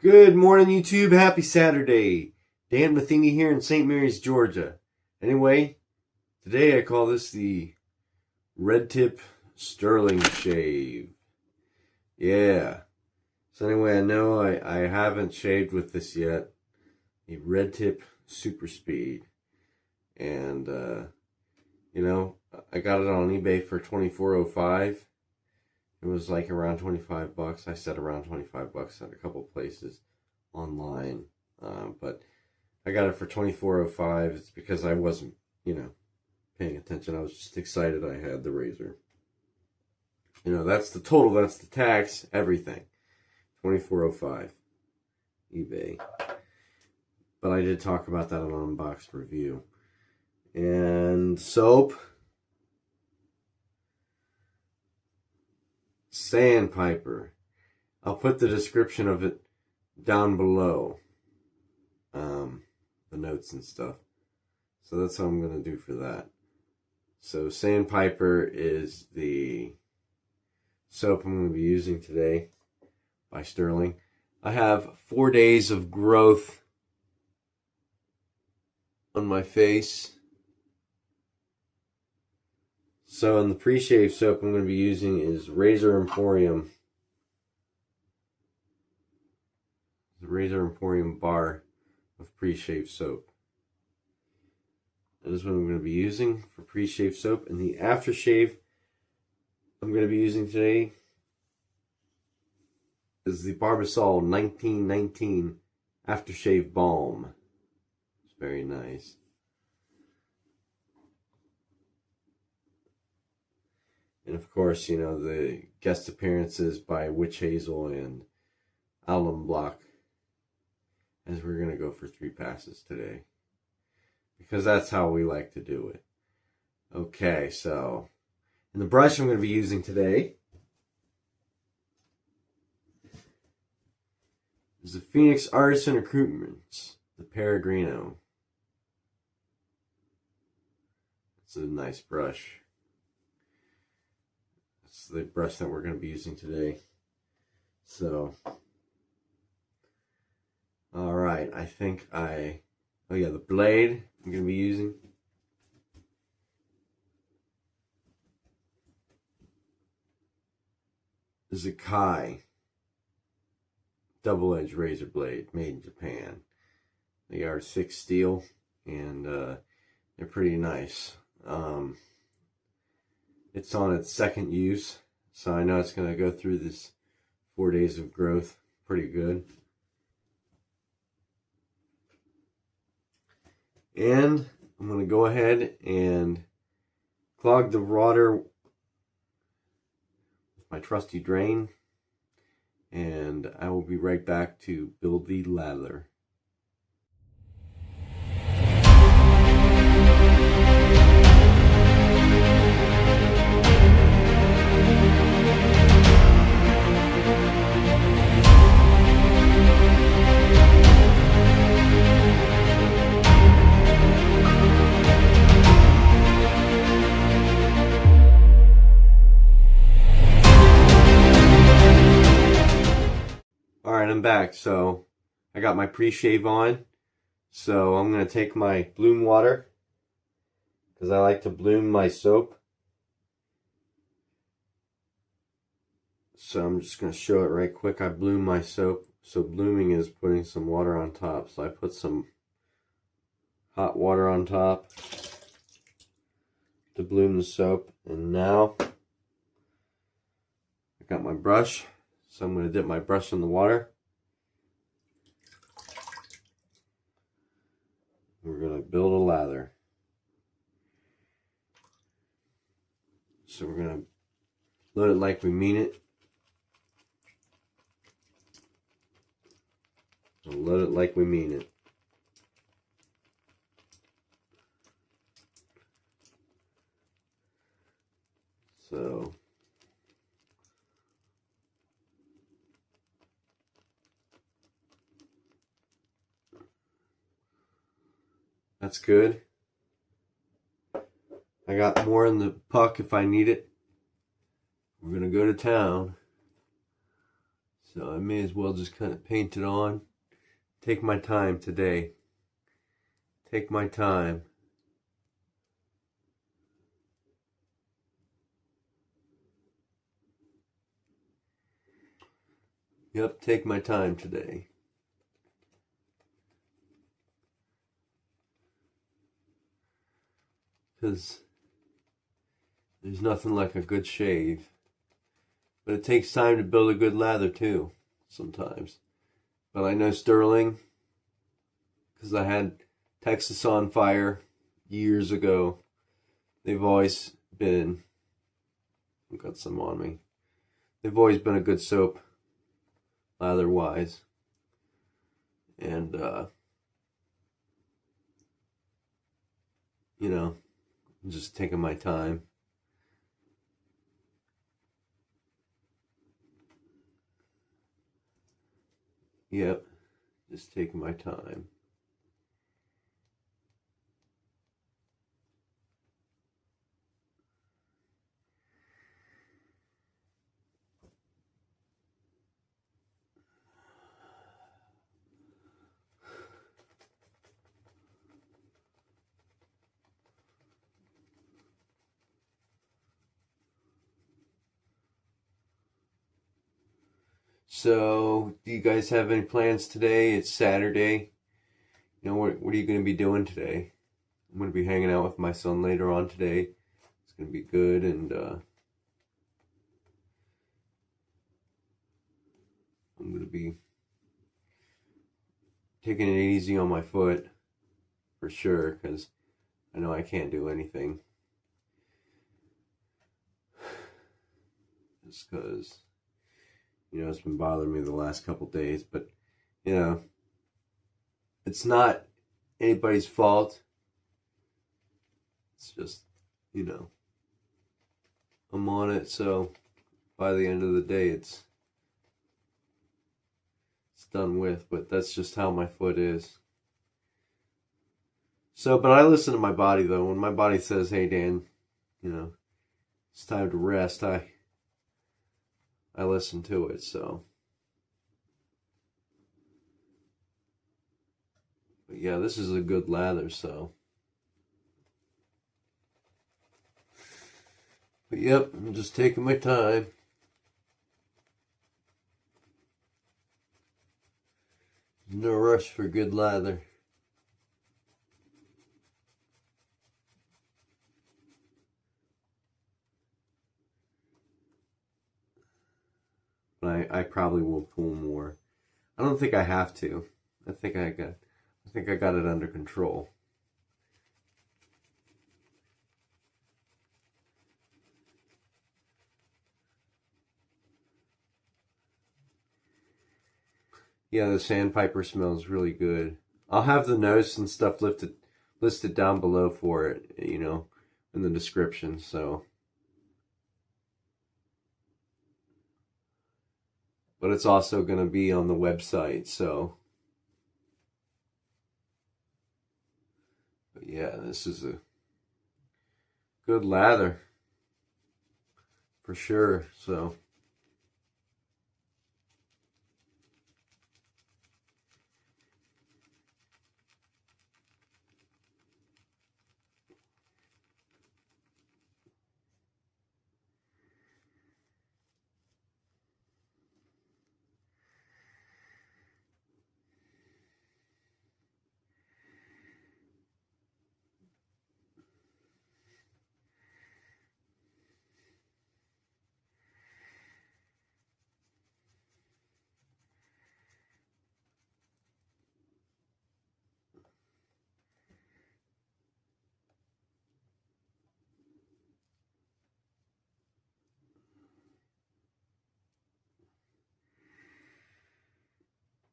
Good morning, YouTube. Happy Saturday. Dan Matheny here in St. Mary's, Georgia. Anyway, today I call this the Redtip Sterling Shave. Yeah. So anyway, I know I haven't shaved with this yet. A Redtip Super Speed. And, I got it on eBay for $24.05. It was like around $25. I said around $25 at a couple places online. But I got it for $24.05. It's because I wasn't, paying attention. I was just excited I had the razor. That's the total. That's the tax, everything. $24.05 eBay. But I did talk about that on an unboxed review. And soap. Sandpiper. I'll put the description of it down below. The notes and stuff. So that's what I'm going to do for that. So Sandpiper is the soap I'm going to be using today by Sterling. I have 4 days of growth on my face. So in the pre-shave soap I'm going to be using is Razor Emporium. The Razor Emporium bar of pre-shave soap. That is what I'm going to be using for pre-shave soap. And the aftershave I'm going to be using today is the Barbasol 1919 Aftershave Balm. It's very nice. And of course, the guest appearances by Witch Hazel and Alum Block, as we're going to go for 3 passes today. Because that's how we like to do it. Okay, so, and the brush I'm going to be using today is the Phoenix Artisan Recruitments, the Peregrino. It's a nice brush. It's the brush that we're going to be using today. So, alright, I think the blade I'm going to be using is a Kai double-edged razor blade made in Japan. They are thick steel and they're pretty nice. It's on its second use, so I know it's going to go through this 4 days of growth pretty good. And I'm going to go ahead and clog the water with my trusty drain. And I will be right back to build the lather. Alright, I'm back. So I got my pre-shave on. So I'm going to take my bloom water, because I like to bloom my soap. So I'm just going to show it right quick. I bloom my soap. So blooming is putting some water on top. So I put some hot water on top to bloom the soap. And now I got my brush. So I'm going to dip my brush in the water. We're going to build a lather. So we're going to load it like we mean it. We'll load it like we mean it. So that's good. I got more in the puck if I need it. We're going to go to town. So I may as well just kind of paint it on. Take my time today. Take my time. Yep, take my time today. Because there's nothing like a good shave. But it takes time to build a good lather too, sometimes. But I know Sterling, because I had Texas on Fire years ago. They've always been, I've got some on me. They've always been a good soap, lather wise. And, you know, I'm just taking my time. Yep, just taking my time. So, do you guys have any plans today? It's Saturday. You know, what are you going to be doing today? I'm going to be hanging out with my son later on today. It's going to be good, and I'm going to be taking it easy on my foot for sure, because I know I can't do anything. Just because, you know, it's been bothering me the last couple days, but, you know, it's not anybody's fault. It's just, you know, I'm on it, so by the end of the day, it's done with, but that's just how my foot is. So, but I listen to my body, though. When my body says, hey, Dan, you know, it's time to rest, I listen to it, so. But yeah, this is a good lather, so. But yep, I'm just taking my time. No rush for good lather. But I probably will pull more. I don't think I have to. I think I got it under control. Yeah, the sandpiper smells really good. I'll have the notes and stuff listed down below for it, you know, in the description, so. But it's also going to be on the website, so. But yeah, this is a good lather for sure, so.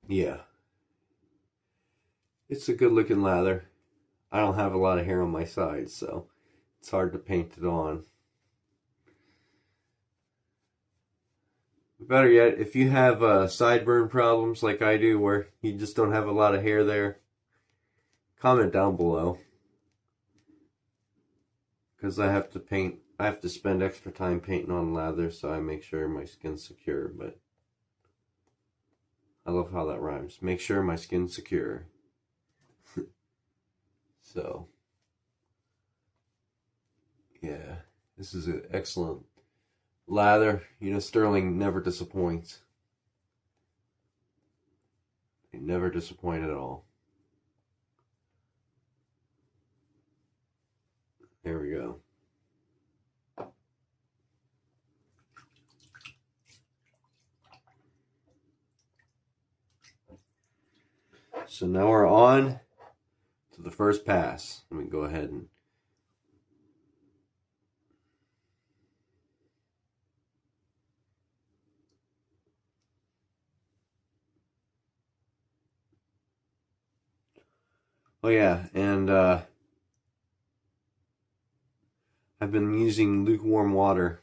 Yeah, it's a good looking lather. I don't have a lot of hair on my sides, so it's hard to paint it on. Better yet, if you have sideburn problems like I do, where you just don't have a lot of hair there, comment down below. Because I have to spend extra time painting on lather, so I make sure my skin's secure, but I love how that rhymes. Make sure my skin's secure. So, yeah, this is an excellent lather. You know, Sterling never disappoints. They never disappoint at all. There we go. So now we're on to the first pass. Let me go ahead and oh yeah, and I've been using lukewarm water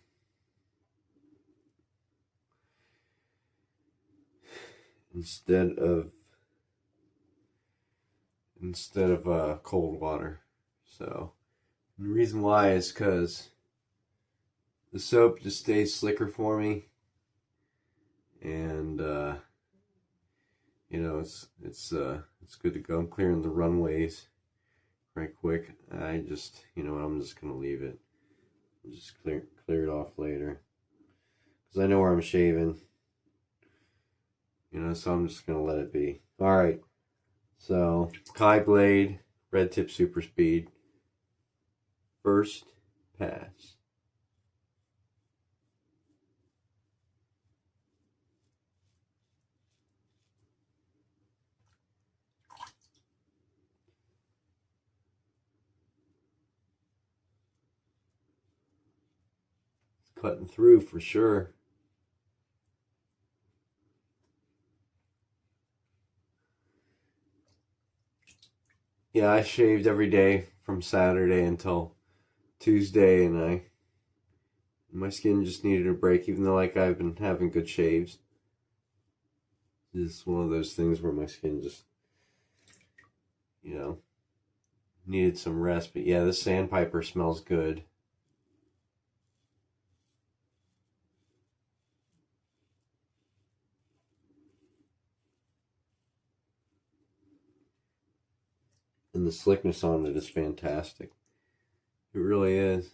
instead of cold water. So the reason why is because the soap just stays slicker for me, and you know, it's good to go. I'm clearing the runways right quick. I just, you know, I'm just gonna leave it. I'll just clear it off later because I know where I'm shaving. You know, so I'm just gonna let it be. All right. So Kai Blade, Redtip Super Speed, first pass. It's cutting through for sure. Yeah, I shaved every day from Saturday until Tuesday, and my skin just needed a break, even though like I've been having good shaves. It's one of those things where my skin just, you know, needed some rest. But yeah, this sandpiper smells good. And the slickness on it is fantastic. It really is.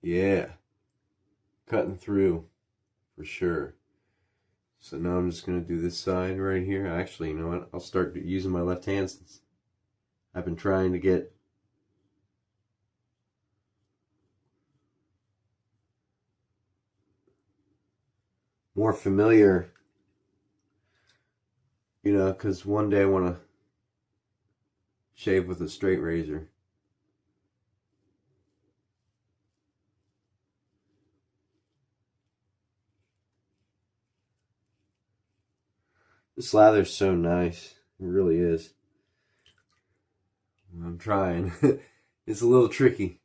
Yeah, cutting through for sure. So now I'm just going to do this side right here. Actually, you know what? I'll start using my left hand since I've been trying to get more familiar, you know, because one day I want to shave with a straight razor. This lather's so nice. It really is. I'm trying. It's a little tricky.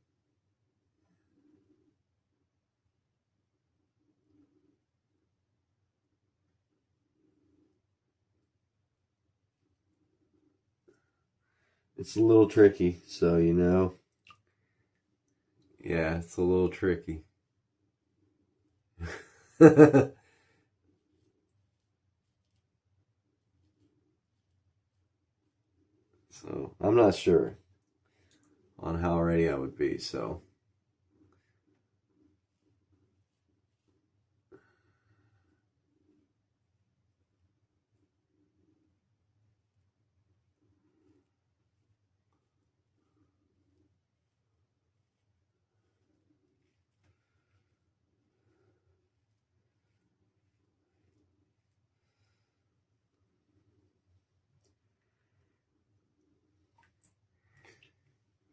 It's a little tricky, so you know. Yeah, it's a little tricky. So I'm not sure on how ready I would be, so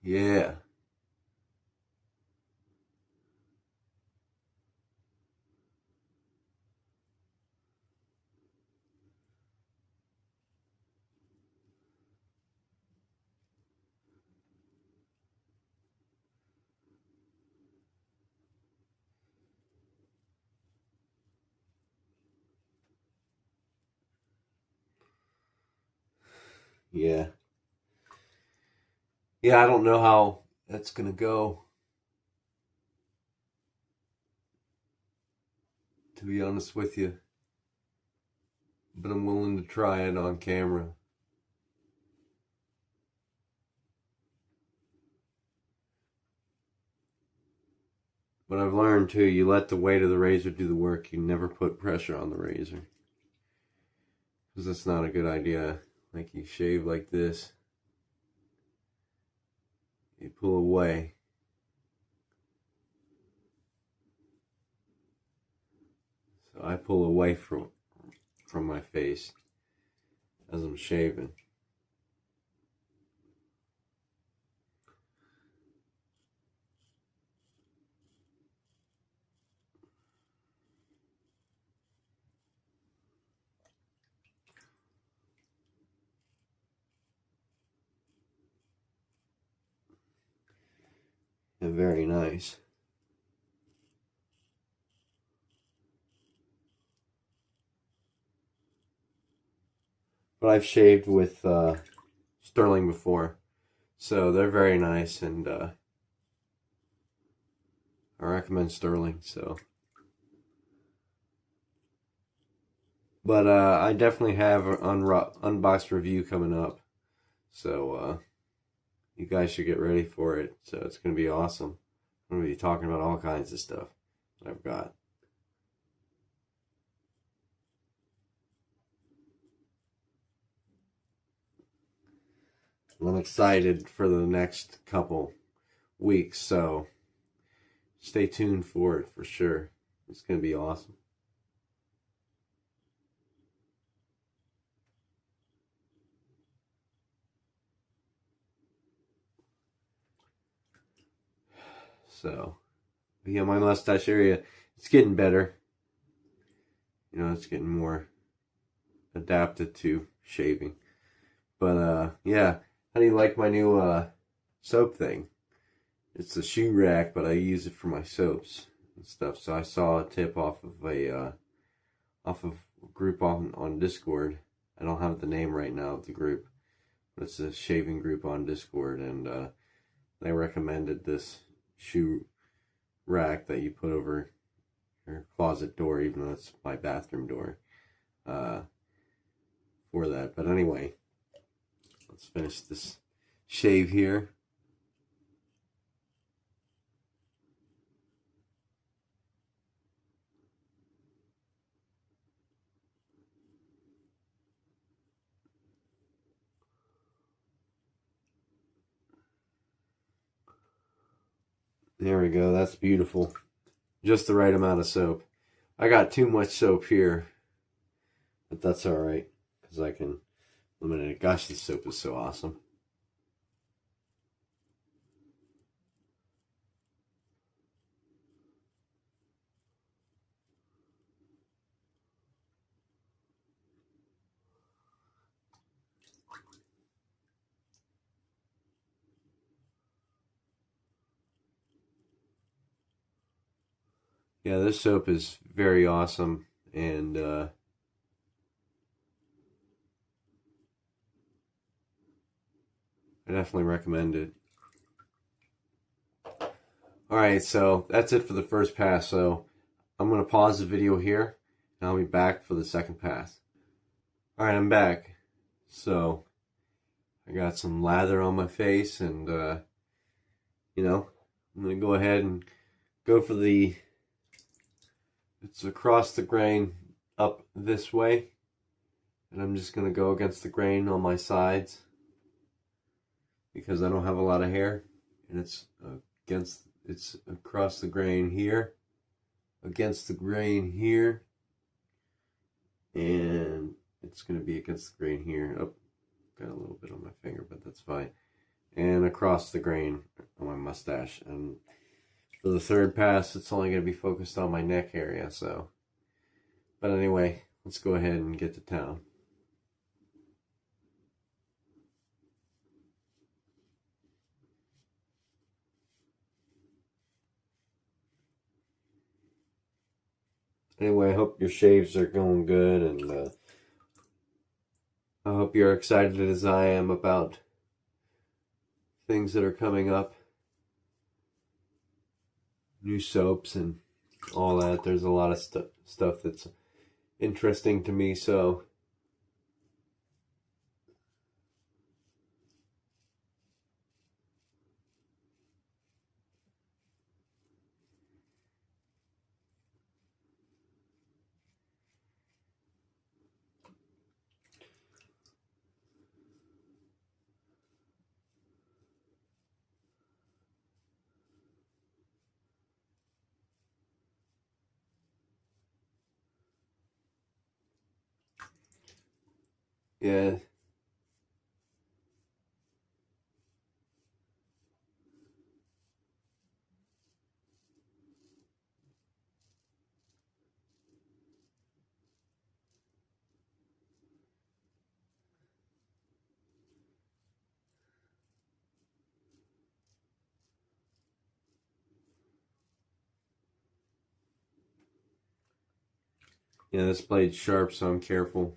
Yeah. Yeah. Yeah, I don't know how that's gonna go, to be honest with you. But I'm willing to try it on camera. But I've learned too, you let the weight of the razor do the work. You never put pressure on the razor. Because that's not a good idea. Like you shave like this, you pull away. So I pull away from my face as I'm shaving. And very nice. But I've shaved with Sterling before, so they're very nice, and I recommend Sterling. So, but I definitely have an unboxed review coming up, so you guys should get ready for it. So it's gonna be awesome. I'm gonna be talking about all kinds of stuff that I've got. I'm excited for the next couple weeks, so stay tuned for it for sure. It's going to be awesome. So, yeah, my mustache area, it's getting better. You know, it's getting more adapted to shaving. But, yeah, how do you like my new soap thing? It's a shoe rack, but I use it for my soaps and stuff. So I saw a tip off of a group on Discord. I don't have the name right now of the group, but it's a shaving group on Discord, and they recommended this shoe rack that you put over your closet door, even though it's my bathroom door, uh, for that. But anyway, let's finish this shave here. There we go. That's beautiful. Just the right amount of soap. I got too much soap here, but that's all right because I can eliminate it. Gosh, this soap is so awesome. Yeah, this soap is very awesome, and I definitely recommend it. Alright, so that's it for the first pass. So I'm going to pause the video here, and I'll be back for the second pass. Alright, I'm back. So I got some lather on my face, and you know, I'm going to go ahead and go for it's across the grain up this way, and I'm just going to go against the grain on my sides because I don't have a lot of hair, and it's across the grain here, against the grain here, and it's going to be against the grain here. Oh, got a little bit on my finger, but that's fine. and across the grain on my mustache. And for the third pass, it's only going to be focused on my neck area. So, but anyway, let's go ahead and get to town. Anyway, I hope your shaves are going good, and I hope you're excited as I am about things that are coming up. New soaps and all that. There's a lot of stuff that's interesting to me, so yeah. Yeah, this blade's sharp, so I'm careful.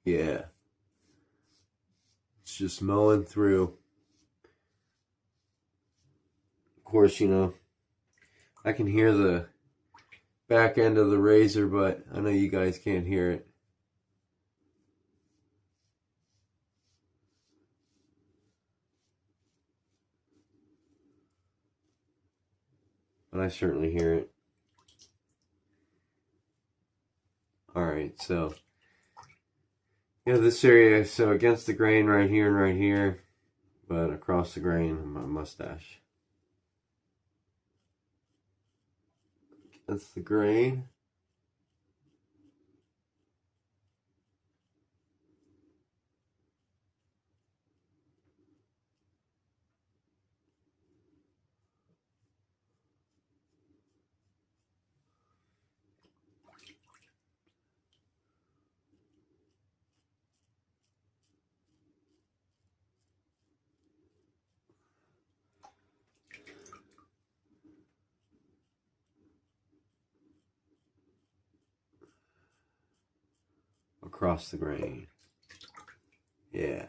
Yeah, it's just mowing through. Of course, I can hear the back end of the razor, but I know you guys can't hear it. But I certainly hear it. Alright, so yeah, this area, so against the grain right here and right here, but across the grain on my mustache. That's the grain. Across the grain. Yeah.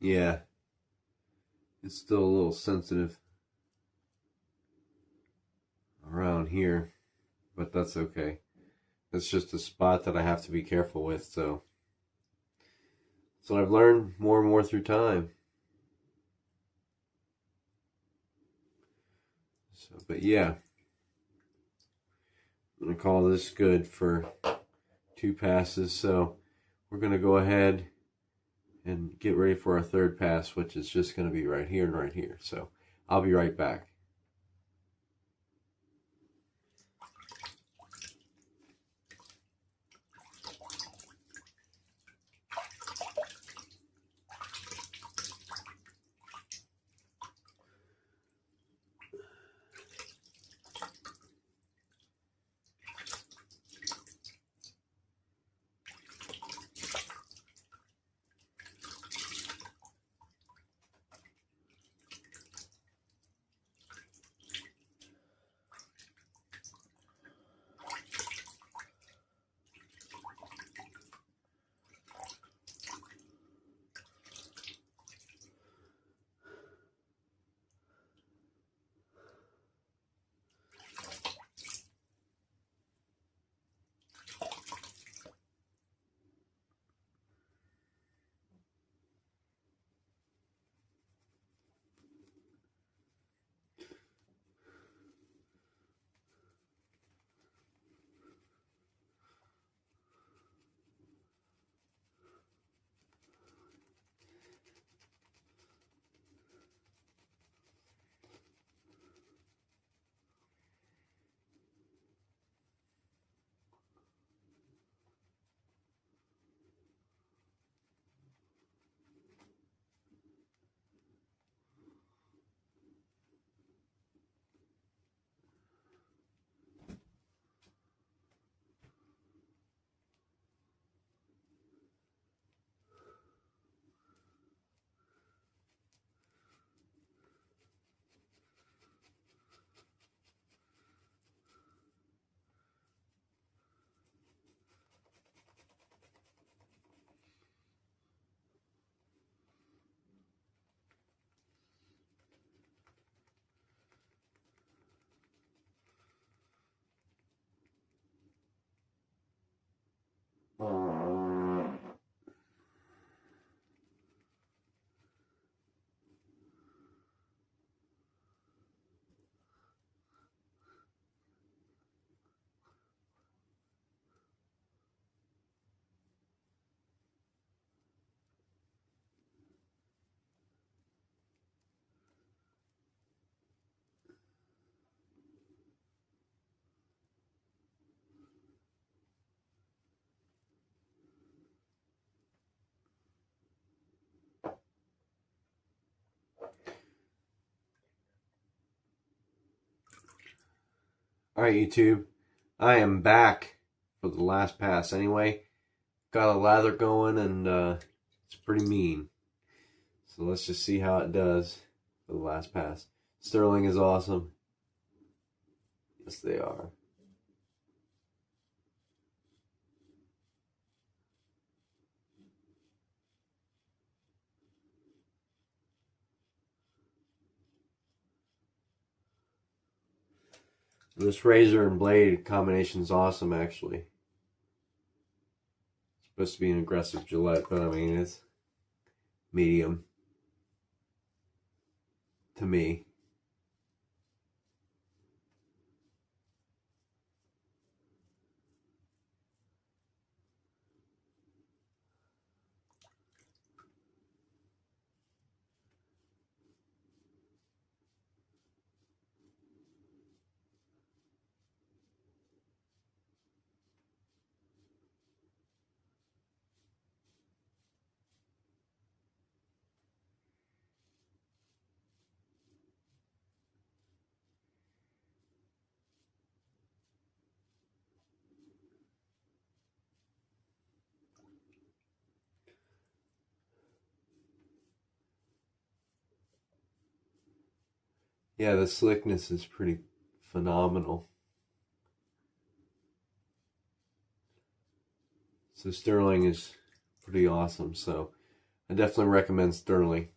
Yeah. It's still a little sensitive around here, but that's okay. It's just a spot that I have to be careful with, so that's what I've learned more and more through time. So, but yeah, I'm gonna call this good for 2 passes. So we're gonna go ahead and get ready for our third pass, which is just gonna be right here and right here. So I'll be right back. Alright, YouTube. I am back for the last pass anyway. Got a lather going and it's pretty mean. So let's just see how it does for the last pass. Sterling is awesome. Yes, they are. This razor and blade combination is awesome, actually. It's supposed to be an aggressive Gillette, but I mean, it's medium to me. Yeah, the slickness is pretty phenomenal. So Sterling is pretty awesome. So I definitely recommend Sterling.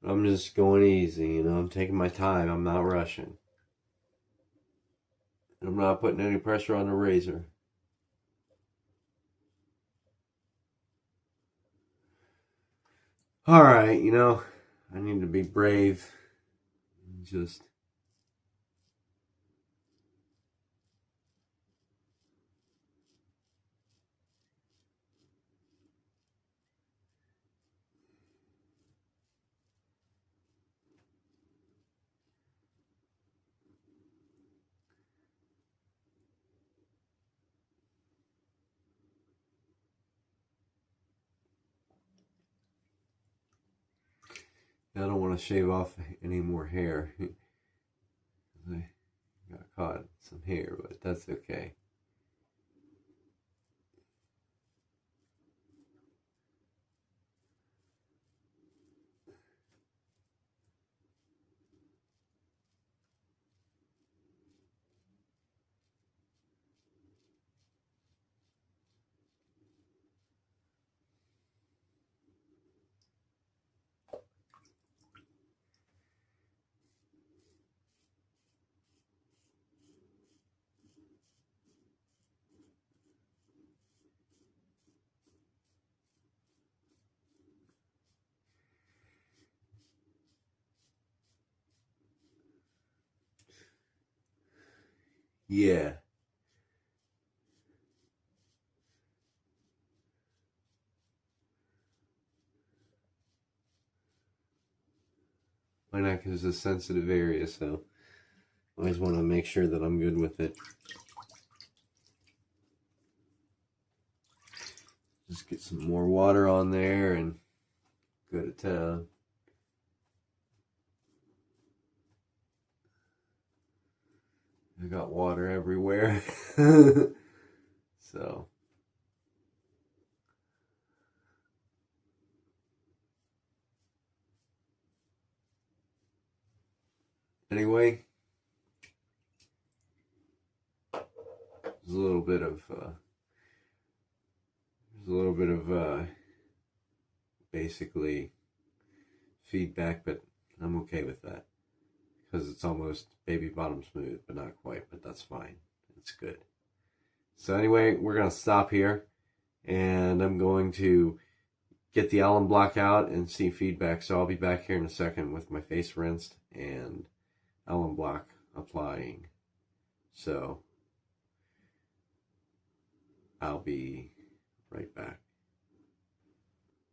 I'm just going easy, you know, I'm taking my time, I'm not rushing. I'm not putting any pressure on the razor. Alright, you know, I need to be brave. Just I don't want to shave off any more hair. I got caught some hair, but that's okay. Yeah. My neck is a sensitive area, so I always want to make sure that I'm good with it. Just get some more water on there and go to town. I got water everywhere. So anyway, there's a little bit of basically feedback, but I'm okay with that because it's almost baby bottom smooth, but not quite, but that's fine. It's good. So anyway, we're going to stop here and I'm going to get the alum block out and see feedback. So I'll be back here in a second with my face rinsed and alum block applying. So I'll be right back.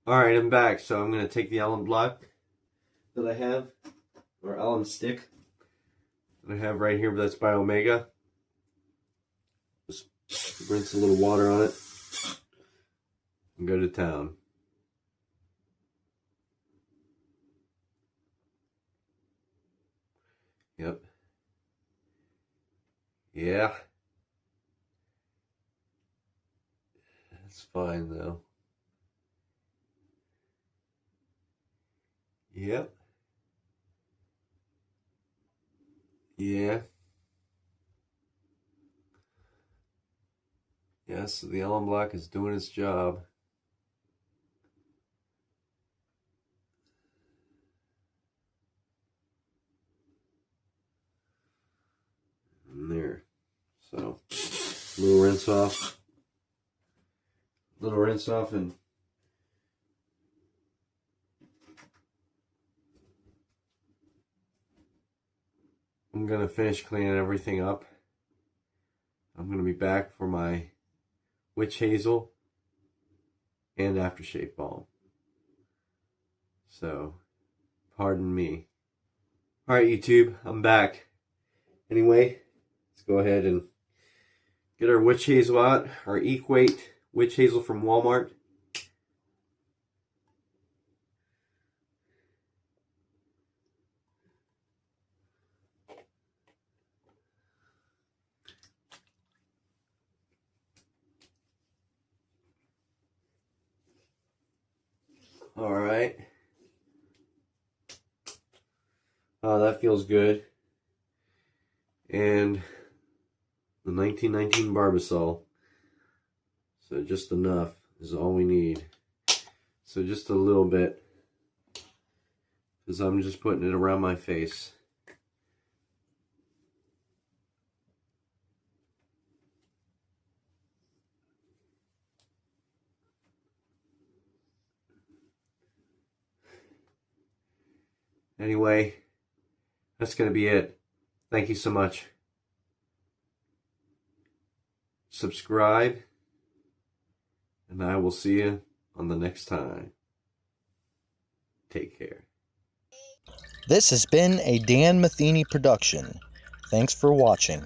Alright, I'm back. So I'm going to take the alum block that I have, or alum stick, that I have right here, that's by Omega. Just rinse a little water on it and go to town. Yep. Yeah. That's fine though. Yep. Yeah. Yes, so the alum block is doing its job. And there. So, little rinse off. Little rinse off, and I'm going to finish cleaning everything up. I'm going to be back for my witch hazel and aftershave balm. So, pardon me. Alright, YouTube, I'm back. Anyway, let's go ahead and get our witch hazel out. Our Equate witch hazel from Walmart. Alright. Oh, that feels good. And the 1919 Barbasol. So just enough is all we need. So just a little bit, because I'm just putting it around my face. Anyway, that's going to be it. Thank you so much. Subscribe, and I will see you on the next time. Take care. This has been a Dan Matheny production. Thanks for watching.